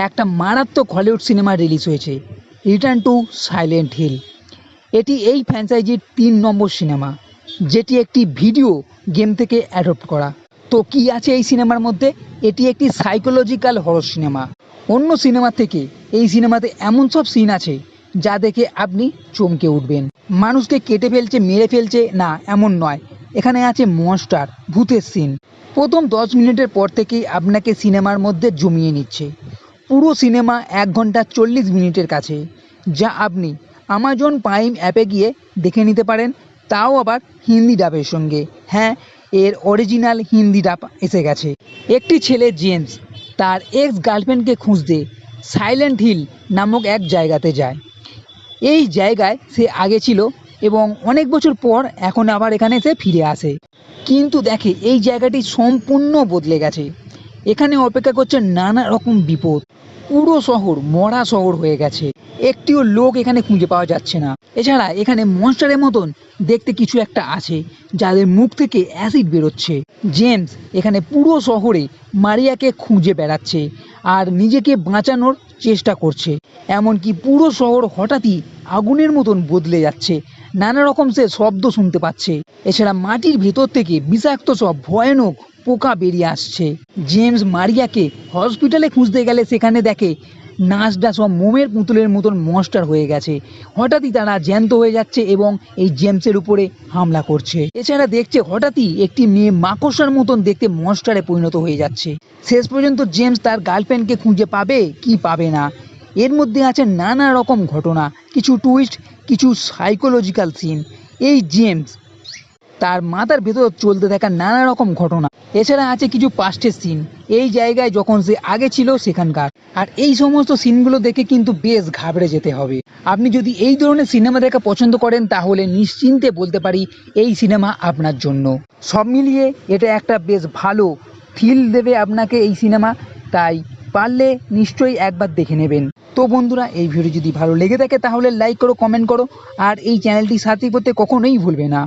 একটা মারাত্মক Hollywood cinema release হয়েছে, রিটার্ন টু সাইলেন্ট হিল। এটি এই ফ্র্যাঞ্চাইজির 3 নম্বর সিনেমা, যেটি একটি ভিডিও গেম থেকে অ্যাডপ্ট করা। তো কি আছে এই সিনেমার মধ্যে? এটি একটি সাইকোলজিক্যাল হরর সিনেমা। অন্য সিনেমা থেকে এই সিনেমাতে এমন সব সিন আছে যা দেখে আপনি চমকে উঠবেন। মানুষকে কেটে ফেলছে, মেরে ফেলছে, না এমন নয়, এখানে আছে মনস্টার, ভূতের সিন। প্রথম 10 মিনিটের পর থেকেই আপনাকে সিনেমার মধ্যে জমিয়ে নিচ্ছে। পুরো সিনেমা 1 ঘন্টা 40 মিনিটের কাছে, যা আপনি আমাজন প্রাইম অ্যাপে গিয়ে দেখে নিতে পারেন, তাও আবার হিন্দি ডাবের সঙ্গে। হ্যাঁ, এর অরিজিনাল হিন্দি ডাব এসে গেছে। একটি ছেলে জেমস তার এক্স গার্লফ্রেন্ডকে খুঁজতে সাইলেন্ট হিল নামক এক জায়গাতে যায়। এই জায়গায় সে আগে ছিল এবং অনেক বছর পর এখন আবার এখানে সে ফিরে আসে, কিন্তু দেখে এই জায়গাটি সম্পূর্ণ বদলে গেছে। এখানে অপেক্ষা করছে নানা রকম বিপদ। পুরো শহর মরা শহর হয়ে গেছে, একটিও লোক এখানে খুঁজে পাওয়া যাচ্ছে না। এছাড়া এখানে মনস্টারের মতন দেখতে কিছু একটা আছে, যাদের মুখ থেকে অ্যাসিড বেরোচ্ছে। জেমস এখানে পুরো শহরে মারিয়াকে খুঁজে বেড়াচ্ছে আর নিজেকে বাঁচানোর চেষ্টা করছে। এমনকি পুরো শহর হঠাৎই আগুনের মতন বদলে যাচ্ছে, নানা রকম সে শব্দ শুনতে পাচ্ছে। এছাড়া মাটির ভেতর থেকে বিষাক্ত সব ভয়ানক পোকা বেরিয়ে আসছে। জেমস মারিয়াকে হসপিটালে খুঁজতে গেলে সেখানে দেখে নার্সরা সব মোমের পুতুলের মতন মনস্টার হয়ে গেছে। হঠাৎই তারা জ্যান্ত হয়ে যাচ্ছে এবং এই জেমসের উপরে হামলা করছে। এছাড়া দেখছে হঠাৎই একটি মেয়ে মাকড়সার মতন দেখতে মনস্টারে পরিণত হয়ে যাচ্ছে। শেষ পর্যন্ত জেমস তার গার্লফ্রেন্ডকে খুঁজে পাবে কি পাবে না। এর মধ্যে আছে নানা রকম ঘটনা, কিছু টুইস্ট, কিছু সাইকোলজিক্যাল সিন। এই জেমস তার মাথার ভেতর চলতে থাকা নানা রকম ঘটনা। এছাড়া আছে কিছু পাস্টের সিন, এই জায়গায় যখন সে আগে ছিল সেখানকার। আর এই সমস্ত সিনগুলো দেখে কিন্তু বেশ ঘাবড়ে যেতে হবে। আপনি যদি এই ধরনের সিনেমা দেখা পছন্দ করেন তাহলে নিশ্চিন্তে বলতে পারি এই সিনেমা আপনার জন্য। সব মিলিয়ে এটা একটা বেশ ভালো ফিল দেবে আপনাকে এই সিনেমা, তাই পারলে নিশ্চয়ই একবার দেখে নেবেন। তো বন্ধুরা, এই ভিডিও যদি ভালো লেগে থাকে তাহলে লাইক করো, কমেন্ট করো আর এই চ্যানেলটি সাবস্ক্রাইব করতে কখনোই ভুলবে না।